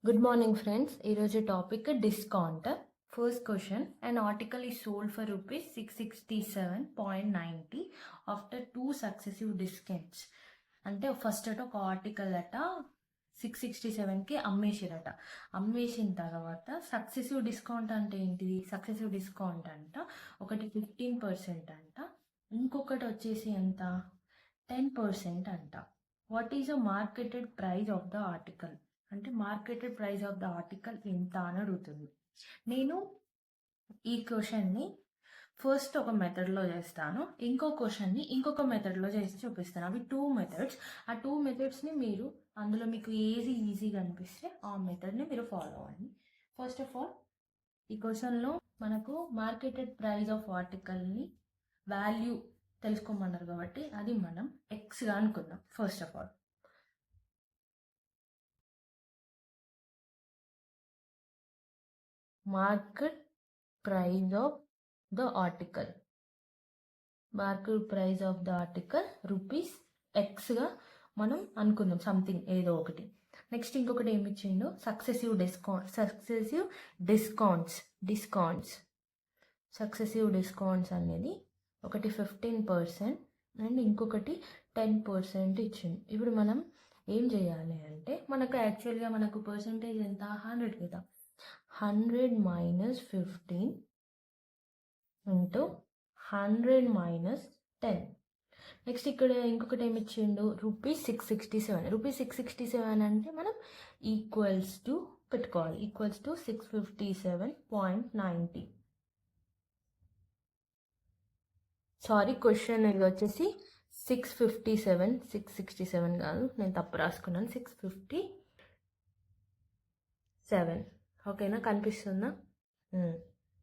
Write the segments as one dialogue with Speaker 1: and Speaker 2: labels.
Speaker 1: Good morning, friends. Eroju topic discount. First question: an article is sold for rupees 667.90 after two successive discounts. అంటే first అట ఒక article అట 667కి అమ్మేసిరట. అమ్మేసిన తర్వాత successive discount అంటే ఏంటిది? Successive discount అంట ఒకటి 15% అంట, ఇంకొకటి వచ్చేసి ఎంత 10% అంట. What is the marketed price of the article అంటే marketed price of the article ఎంత అని అడుగుతుంది. నేను ఈ క్వశ్చన్ని ఫస్ట్ ఒక మెథడ్లో చేస్తాను, ఇంకో క్వశ్చన్ని ఇంకొక మెథడ్లో చేసి చూపిస్తాను. అవి 2 మెథడ్స్. ఆ 2 మెథడ్స్ని మీరు అందులో మీకు ఏది ఈజీగా అనిపిస్తే ఆ మెథడ్ని మీరు ఫాలో అవ్వండి. ఫస్ట్ ఆఫ్ ఆల్ ఈ క్వశ్చన్లో మనకు మార్కెటెడ్ ప్రైస్ ఆఫ్ ఆర్టికల్ని వాల్యూ తెలుసుకోమన్నారు కాబట్టి అది మనం ఎక్స్గా అనుకుందాం. First of all market price of the article, market price of the article rupees ఎక్స్గా మనం అనుకుందాం, సంథింగ్ ఏదో ఒకటి. నెక్స్ట్ ఇంకొకటి ఏమి ఇచ్చిండు? సక్సెసివ్ డిస్కౌంట్స్ అనేది ఒకటి 15% అండ్ ఇంకొకటి 10% ఇచ్చిండు. ఇప్పుడు మనం ఏం చేయాలి అంటే మనకు యాక్చువల్గా మనకు పర్సంటేజ్ ఎంత? 100 కదా. 100 - 15 ఇంటూ 100 - 10. నెక్స్ట్ ఇక్కడ ఇంకొకటి ఏమి ఇచ్చిండు? రూపీస్ 667. రూపీస్ 667 అంటే మనం ఈక్వల్స్ టు పెట్టుకోవాలి. Equals to 657.90. సారీ, క్వశ్చన్ ఇది వచ్చేసి 657, 667 కాదు, నేను తప్పు రాసుకున్నాను. 657. ఓకేనా? కనిపిస్తుందా?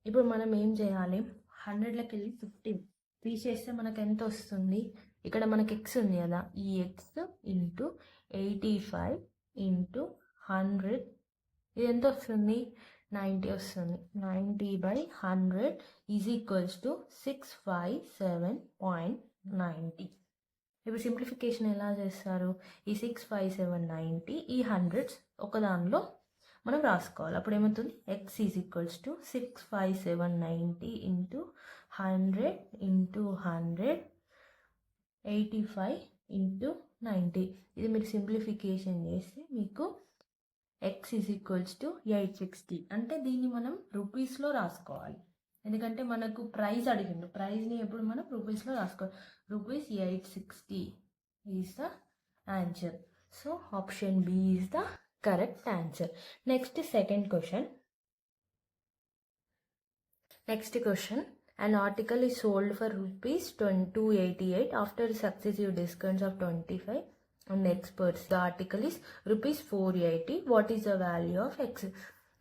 Speaker 1: ఇప్పుడు మనం ఏం చేయాలి? 100లోకి వెళ్ళి 15 తీసేస్తే మనకు ఎంత వస్తుంది? ఇక్కడ మనకి ఎక్స్ ఉంది కదా, ఈ ఎక్స్ ఇంటూ 85 ఇంటూ 100 ఇది ఎంత వస్తుంది? 90 వస్తుంది. 90/100 ఈజ్ ఈక్వల్స్ టు 657.90. ఇప్పుడు సింప్లిఫికేషన్ ఎలా చేస్తారు? ఈ 657.90 ఈ 100s ఒక దానిలో మనం రాసుకోవాలి. అప్పుడు ఏమవుతుంది? X is equals to 657.90 into 100 into 100 85 into 90. ఇది మీరు సింప్లిఫికేషన్ చేస్తే మీకు ఎక్స్ ఈజ్ ఈక్వల్స్ టు 860. అంటే దీన్ని మనం రూపీస్లో రాసుకోవాలి, ఎందుకంటే మనకు ప్రైస్ అడిగిండు. ప్రైస్ని ఎప్పుడు మనం రూపీస్లో రాసుకోవాలి. Rupees 860 is the answer. So option B is the correct answer. Next question. An article is sold for rupees 288 after successive discounts of 25 and experts. The article is rupees 480. What is the value of x?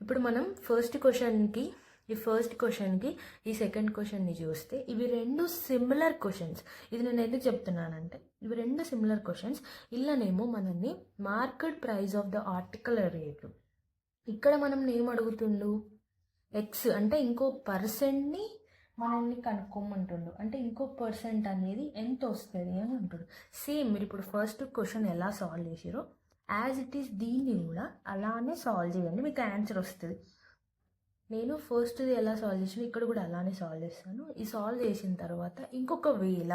Speaker 1: ఇప్పుడు మనం first క్వశ్చన్కి ఈ second క్వశ్చన్ని చూస్తే ఇవి రెండు similar questions. ఇది నేను ఎందుకు చెప్తున్నానంటే ఇవి రెండు సిమిలర్ క్వశ్చన్స్. ఇలానేమో మనల్ని market price of the article rate, ఇక్కడ మనం ఏం అడుగుతుండు? ఎక్స్ అంటే ఇంకో పర్సెంట్ని మనల్ని కనుక్కోమంటుండు. అంటే ఇంకో పర్సెంట్ అనేది ఎంత వస్తుంది అని అంటుండు. సేమ్ మీరు ఇప్పుడు ఫస్ట్ క్వశ్చన్ ఎలా సాల్వ్ చేసారో యాజ్ ఇట్ ఈస్ దీన్ని కూడా అలానే సాల్వ్ చేయండి, మీకు ఆన్సర్ వస్తుంది. నేను ఫస్ట్ది ఎలా సాల్వ్ చేసాను ఇక్కడ కూడా అలానే సాల్వ్ చేస్తాను. ఈ సాల్వ్ చేసిన తర్వాత ఇంకొక వేళ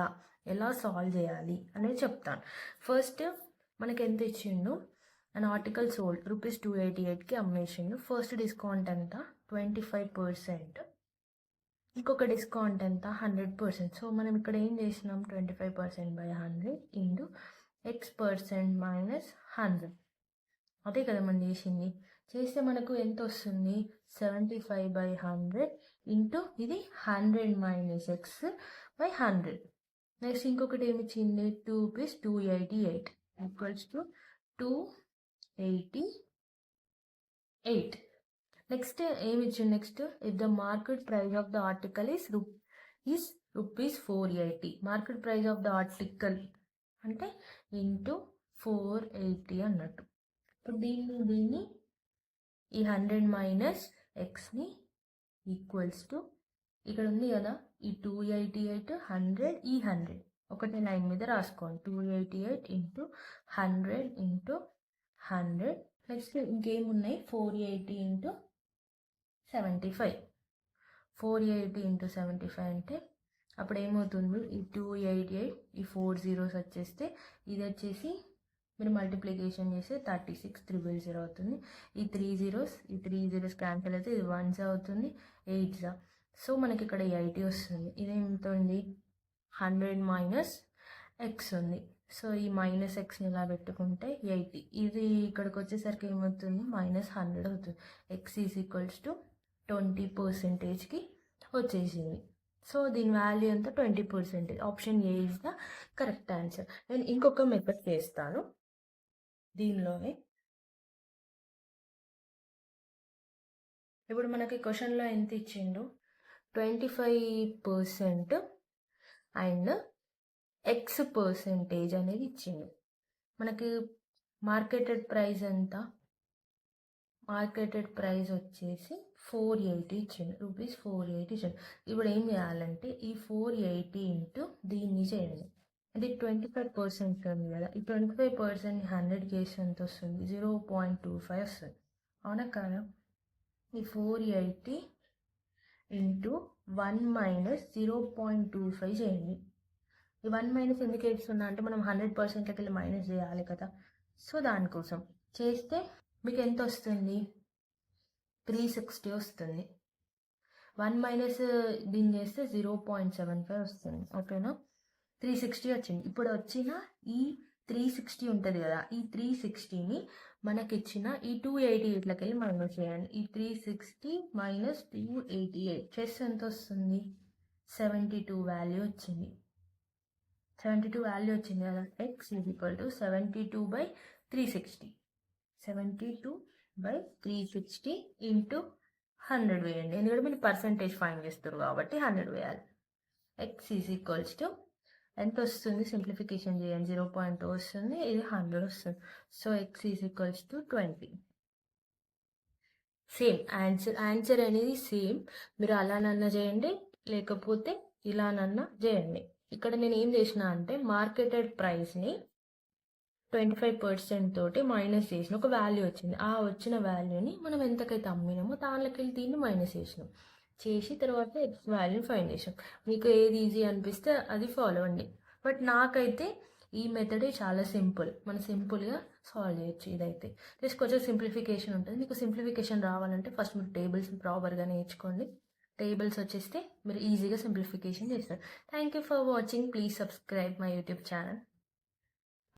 Speaker 1: ఎలా సాల్వ్ చేయాలి అనేది చెప్తాను. ఫస్ట్ మనకి ఎంత ఇచ్చిండు? అండ్ ఆర్టికల్ సోల్డ్ రూపీస్ 288కి అమ్మేసిండు. ఫస్ట్ డిస్కౌంట్ ఎంత? 25%. ఇంకొక డిస్కౌంట్ ఎంత? 100%. సో మనం ఇక్కడ ఏం చేసినాం? 25%/100 ఇంటూ x% - 100. అదే కదా మనం చేస్తే మనకు ఎంత వస్తుంది? 75/100 ఇంటూ ఇది 100 - x/100. నెక్స్ట్ ఇంకొకటి ఏమి ఇచ్చింది? 2 + 288 ఈక్వల్స్ టు 288. నెక్స్ట్ ఏమి ఇచ్చింది? Next if the market price of the article is rupees 480. Market price of the article అంటే ఇంటూ 480 అన్నట్టు. ఇప్పుడు దీన్ని ఈ 100 - xని ఈక్వల్స్ టు ఇక్కడ ఉంది కదా, ఈ 288 100 ఈ 100 ఒకటే లైన్ మీద రాసుకోండి. 288 ఇంటూ 100 ఇంటూ 100 నెక్స్ట్ ఇంకేమున్నాయి, 480 ఇంటూ 75. 480 ఇంటూ 75 అంటే అప్పుడు ఏమవుతుంది, ఈ 288 ఈ 4 zeros వచ్చేస్తే ఇది వచ్చేసి మీరు మల్టిప్లికేషన్ చేస్తే 36,000 అవుతుంది. ఈ 3 zeros క్యాన్సిల్ అయితే ఇది 1s అవుతుంది, 8s. సో మనకి ఇక్కడ 80 వస్తుంది. ఇదేంత ఉంది, 100 మైనస్ ఎక్స్ ఉంది. సో ఈ మైనస్ ఎక్స్ని ఇలా పెట్టుకుంటే 80. ఇది ఇక్కడికి వచ్చేసరికి ఏమవుతుంది, -100 అవుతుంది. ఎక్స్ ఈజ్ ఈక్వల్స్ టు 20%కి వచ్చేసింది. సో దీని వాల్యూ ఎంత, 20%. Option A is the correct answer. నేను ఇంకొక మెథడ్ చేస్తాను దీనిలోనే. ఇప్పుడు మనకి క్వశ్చన్లో ఎంత ఇచ్చిండు, 25% అండ్ X% అనేది ఇచ్చిండు. మనకి మార్కెటెడ్ ప్రైస్ ఎంత, మార్కెటెడ్ ప్రైస్ వచ్చేసి 480 ఇచ్చిండు, రూపీస్ 480 ఇచ్చిండు. ఇప్పుడు ఏం చేయాలంటే ఈ 480 ఇంటూ దీన్ని చేయాలి. అది 25% ఉంది కదా, ఈ 25% 100 కేసు ఎంత వస్తుంది, 0.25 వస్తుంది. అవునా కదా. ఈ 480 ఇంటూ 1 మైనస్ 0.25 చేయండి. ఈ 1 మైనస్ ఎందుకు వేస్తున్నా అంటే మనం 100%కి వెళ్ళి మైనస్ చేయాలి కదా. సో దానికోసం చేస్తే మీకు ఎంత వస్తుంది, 360 వస్తుంది. 1 మైనస్ దీన్ని చేస్తే 0.75 వస్తుంది. ఓకేనా, 360 వచ్చింది. ఇప్పుడు వచ్చిన ఈ 360 ఉంటుంది కదా, ఈ 360ని మనకి ఇచ్చిన ఈ 288లోకి వెళ్ళి మైనస్ చేయండి. ఈ 360 మైనస్ 288 చేస్తే ఎంత వస్తుంది, 72 వాల్యూ వచ్చింది. 72 వాల్యూ వచ్చింది కదా. X is equal to 72/360. 72/360 into 100 వేయండి. ఎందుకంటే మీరు పర్సంటేజ్ ఫైన్ చేస్తారు కాబట్టి 100 వేయాలి. ఎక్స్ ఈజ్ ఈక్వల్స్ టు ఎంత వస్తుంది, సింప్లిఫికేషన్ చేయండి, 0.2 వస్తుంది, ఇది 100 వస్తుంది. So X is equals to 20. Same answer అనేది సేమ్. మీరు అలానన్నా చేయండి, లేకపోతే ఇలానన్నా చేయండి. ఇక్కడ నేను ఏం చేసిన అంటే మార్కెటెడ్ ప్రైస్ని 25% తోటి మైనస్ చేసిన, ఒక వాల్యూ వచ్చింది. ఆ వచ్చిన వాల్యూని మనం ఎంతకైతే అమ్మినామో దానిలోకి వెళ్ళి దీన్ని మైనస్ చేసినాం. చేసి తర్వాత ఎక్స్ వాల్యూ ఫైండ్ చేసాం. మీకు ఏది ఈజీ అనిపిస్తే అది ఫాలో అండి. బట్ నాకైతే ఈ మెథడే చాలా సింపుల్, మనం సింపుల్గా సాల్వ్ చేయొచ్చు. ఇదైతే జస్ట్ కొంచెం సింప్లిఫికేషన్ ఉంటుంది. మీకు సింప్లిఫికేషన్ రావాలంటే ఫస్ట్ మీరు టేబుల్స్ ప్రాపర్గా నేర్చుకోండి. టేబుల్స్ వచ్చేస్తే మీరు ఈజీగా సింప్లిఫికేషన్ చేస్తారు. Thank you for watching. Please subscribe my YouTube channel.